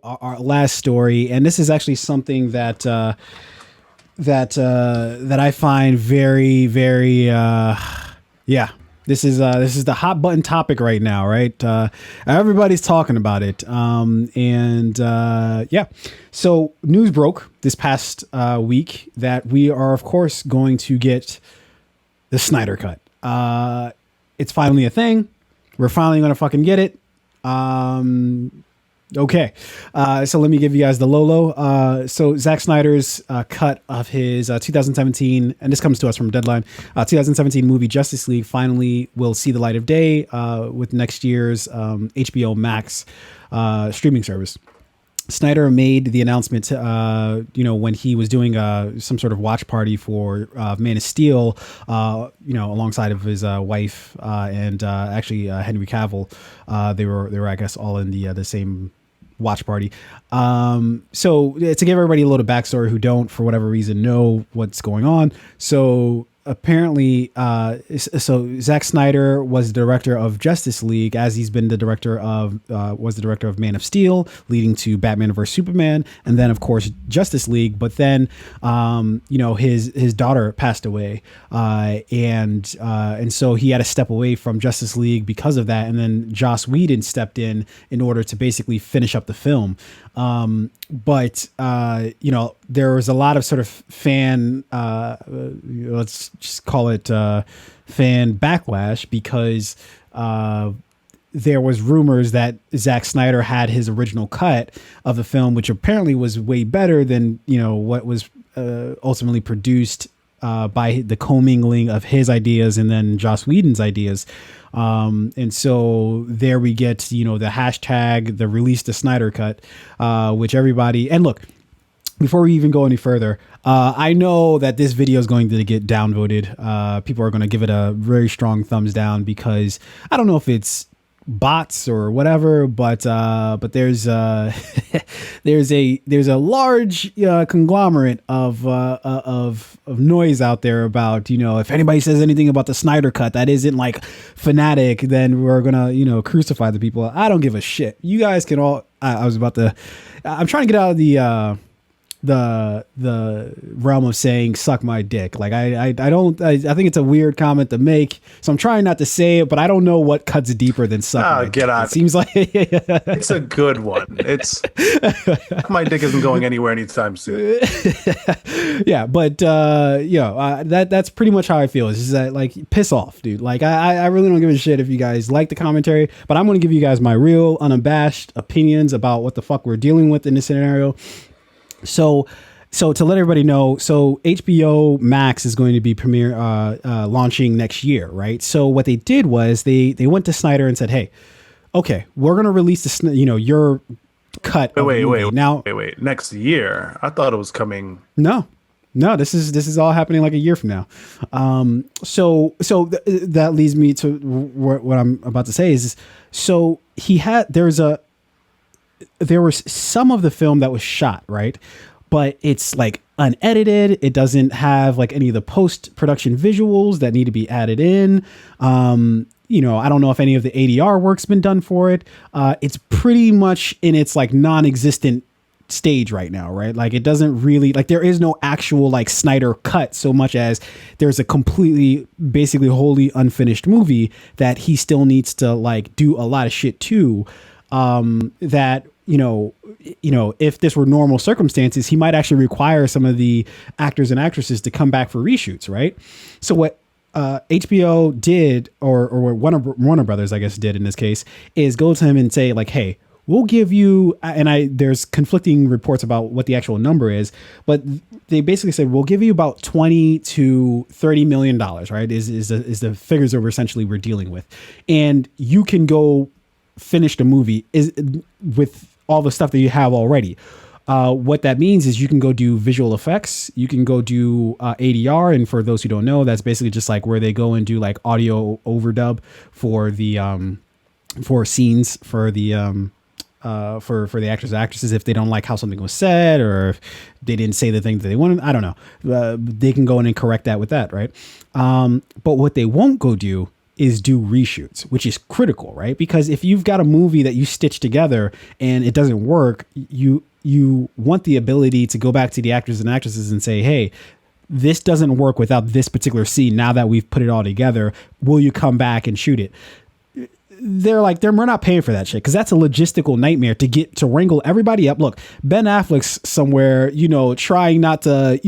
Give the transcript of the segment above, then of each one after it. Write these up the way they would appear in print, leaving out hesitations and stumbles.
our last story, and this is actually something that that I find very, very, yeah. This is the hot button topic right now, right? Everybody's talking about it, yeah. So news broke this past week that we are, of course, going to get the Snyder Cut. It's finally a thing. We're finally gonna fucking get it. Okay, so let me give you guys the Lolo. So Zack Snyder's cut of his 2017, and this comes to us from Deadline, 2017 movie Justice League finally will see the light of day with next year's HBO Max streaming service. Snyder made the announcement, when he was doing some sort of watch party for Man of Steel, alongside of his wife and actually Henry Cavill. They were, I guess, all in the same watch party. So to give everybody a little backstory who don't, for whatever reason, know what's going on. So apparently, so Zack Snyder was the director of Justice League, as he's been the director of was the director of Man of Steel, leading to Batman vs Superman, and then of course Justice League. But then, his daughter passed away, and so he had to step away from Justice League because of that. And then Joss Whedon stepped in order to basically finish up the film. But there was a lot of sort of fan, let's just call it fan backlash, because there was rumors that Zack Snyder had his original cut of the film, which apparently was way better than what was ultimately produced by the commingling of his ideas and then Joss Whedon's ideas. And so there we get, the hashtag, the release the Snyder Cut, which everybody, and look, before we even go any further, I know that this video is going to get downvoted. People are going to give it a very strong thumbs down because I don't know if it's bots or whatever, but there's there's a large conglomerate of noise out there about, if anybody says anything about the Snyder Cut that isn't like fanatic, then we're gonna crucify the people. I don't give a shit. You guys can all. I'm trying to get out of the realm of saying suck my dick. Like I think it's a weird comment to make, so I'm trying not to say it, but I don't know what cuts deeper than suck my dick. Out. It seems like it's a good one. It's my dick isn't going anywhere anytime soon. Yeah, but that's pretty much how I feel. Is that like piss off, dude. Like I really don't give a shit if you guys like the commentary, but I'm going to give you guys my real unabashed opinions about what the fuck we're dealing with in this scenario. So to let everybody know, so HBO Max is going to be launching next year, right? So what they did was they went to Snyder and said, "Hey, okay, we're going to release your cut." Wait. Next year? I thought it was coming. No, this is all happening like a year from now. So that leads me to what I'm about to say is, so there was some of the film that was shot, right? But it's like unedited. It doesn't have like any of the post-production visuals that need to be added in. I don't know if any of the ADR work's been done for it. It's pretty much in its like non-existent stage right now, right? Like it doesn't really, like there is no actual like Snyder cut, so much as there's a completely, basically wholly unfinished movie that he still needs to like do a lot of shit to. That if this were normal circumstances, he might actually require some of the actors and actresses to come back for reshoots, right? So what HBO did, or Warner Brothers, I guess, did in this case, is go to him and say like, "Hey, we'll give you," and there's conflicting reports about what the actual number is, but they basically said, "We'll give you about $20 to $30 million, right? Is the figures that we're dealing with, and you can go finish the movie with all the stuff that you have already." What that means is you can go do visual effects, you can go do ADR, and for those who don't know, that's basically just like where they go and do like audio overdub for the for scenes for the for the actors and actresses if they don't like how something was said or if they didn't say the thing that they wanted. I don't know. They can go in and correct that with that, right? But what they won't go do is do reshoots, which is critical, right? Because if you've got a movie that you stitch together and it doesn't work, you want the ability to go back to the actors and actresses and say, hey, this doesn't work without this particular scene. Now that we've put it all together, will you come back and shoot it? They're like, we're not paying for that shit, because that's a logistical nightmare to wrangle everybody up. Look, Ben Affleck's somewhere, trying not to,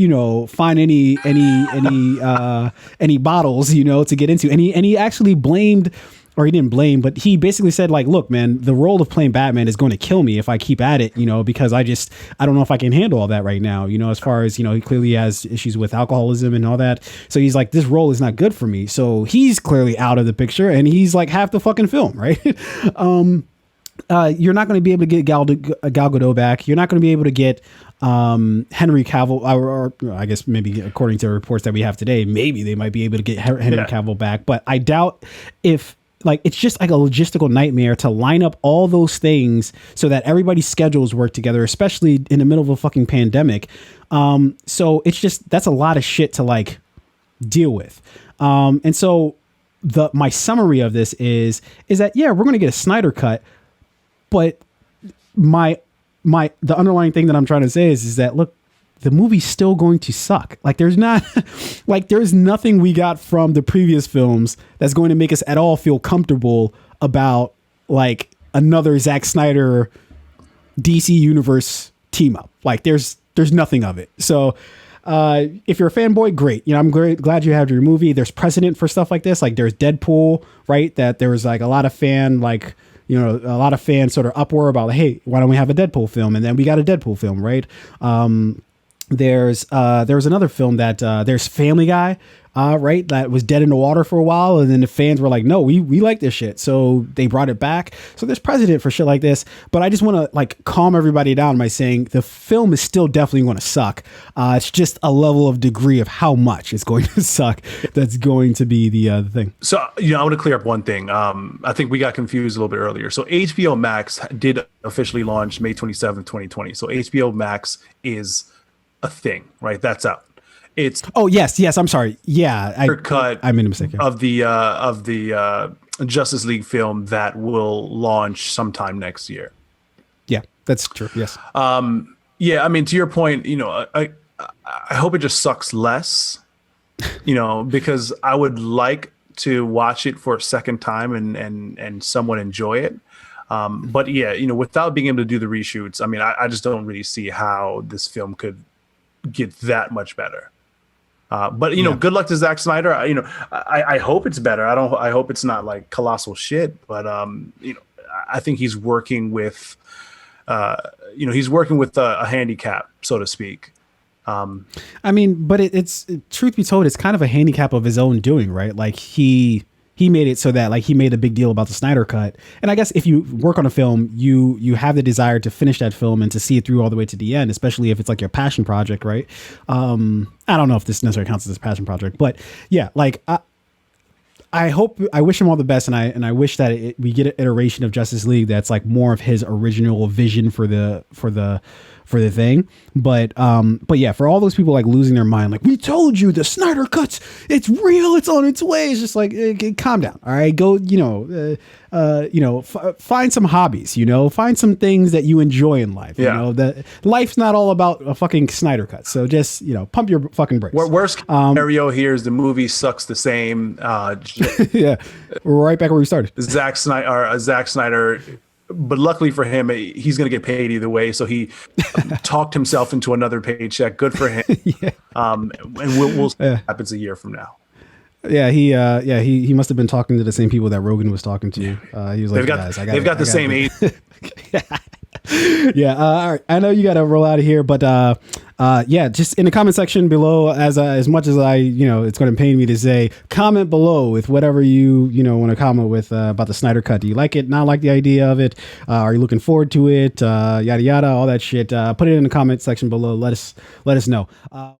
find any bottles, to get into. And he actually blamed, or he didn't blame, but he basically said, like, look, man, the role of playing Batman is going to kill me if I keep at it, because I don't know if I can handle all that right now, as far as, he clearly has issues with alcoholism and all that. So he's like, this role is not good for me. So he's clearly out of the picture, and he's like half the fucking film, right? You're not going to be able to get Gal Gadot back. You're not going to be able to get Henry Cavill, or I guess maybe according to reports that we have today, maybe they might be able to get Henry Cavill back, but I doubt if. Like, it's just like a logistical nightmare to line up all those things so that everybody's schedules work together, especially in the middle of a fucking pandemic. So it's just, that's a lot of shit to like deal with. And so my summary of this is that, yeah, we're going to get a Snyder cut, but the underlying thing that I'm trying to say is that, look, the movie's still going to suck. Like, there's nothing we got from the previous films that's going to make us at all feel comfortable about like another Zack Snyder DC universe team up. Like, there's nothing of it. So if you're a fanboy, great. I'm glad you have your movie. There's precedent for stuff like this. Like, there's Deadpool, right? That there was like a lot of fan sort of uproar about, hey, why don't we have a Deadpool film? And then we got a Deadpool film, right? There was another film that there's Family Guy, right, that was dead in the water for a while, and then the fans were like, no, we like this shit, so they brought it back. So there's precedent for shit like this, but I just want to like calm everybody down by saying the film is still definitely going to suck. It's just a level of degree of how much it's going to suck that's going to be the thing. So I want to clear up one thing. I think we got confused a little bit earlier. So HBO Max did officially launch May 27th, 2020. So HBO Max is a thing, right? That's out. It's yes. I'm sorry. Yeah, I made a mistake of the Justice League film that will launch sometime next year. Yeah, that's true. Yes. Yeah. I mean, to your point, I hope it just sucks less. Because I would like to watch it for a second time and somewhat enjoy it. But yeah, without being able to do the reshoots, I mean, I just don't really see how this film could get that much better. But good luck to Zack Snyder. I hope it's better. I hope it's not like colossal shit. But I think he's working with a handicap, so to speak. I mean, but it's truth be told, it's kind of a handicap of his own doing, right? Like he made it so that like he made a big deal about the Snyder Cut. And I guess if you work on a film, you have the desire to finish that film and to see it through all the way to the end, especially if it's like your passion project, right? I don't know if this necessarily counts as a passion project, but yeah, like I wish him all the best, and I wish that we get an iteration of Justice League that's like more of his original vision for the thing. But yeah, for all those people like losing their mind, like, we told you the Snyder Cut, it's real, it's on its way. It's just like, calm down. All right, go, find some hobbies, find some things that you enjoy in life. Yeah. That life's not all about a fucking Snyder Cut. So just, pump your fucking brakes. Worst scenario here is the movie sucks the same. Yeah, we're right back where we started. Zack Snyder, but luckily for him, he's going to get paid either way. So he talked himself into another paycheck. Good for him. Yeah. And we'll see what happens a year from now. Yeah, he must have been talking to the same people that Rogan was talking to. He was like, they've got the same age. Yeah. All right. I know you got to roll out of here, but just in the comment section below, as much as it's going to pain me to say, comment below with whatever you want to comment with about the Snyder Cut. Do you like it? Not like the idea of it? Are you looking forward to it? Yada yada, all that shit. Put it in the comment section below. Let us know.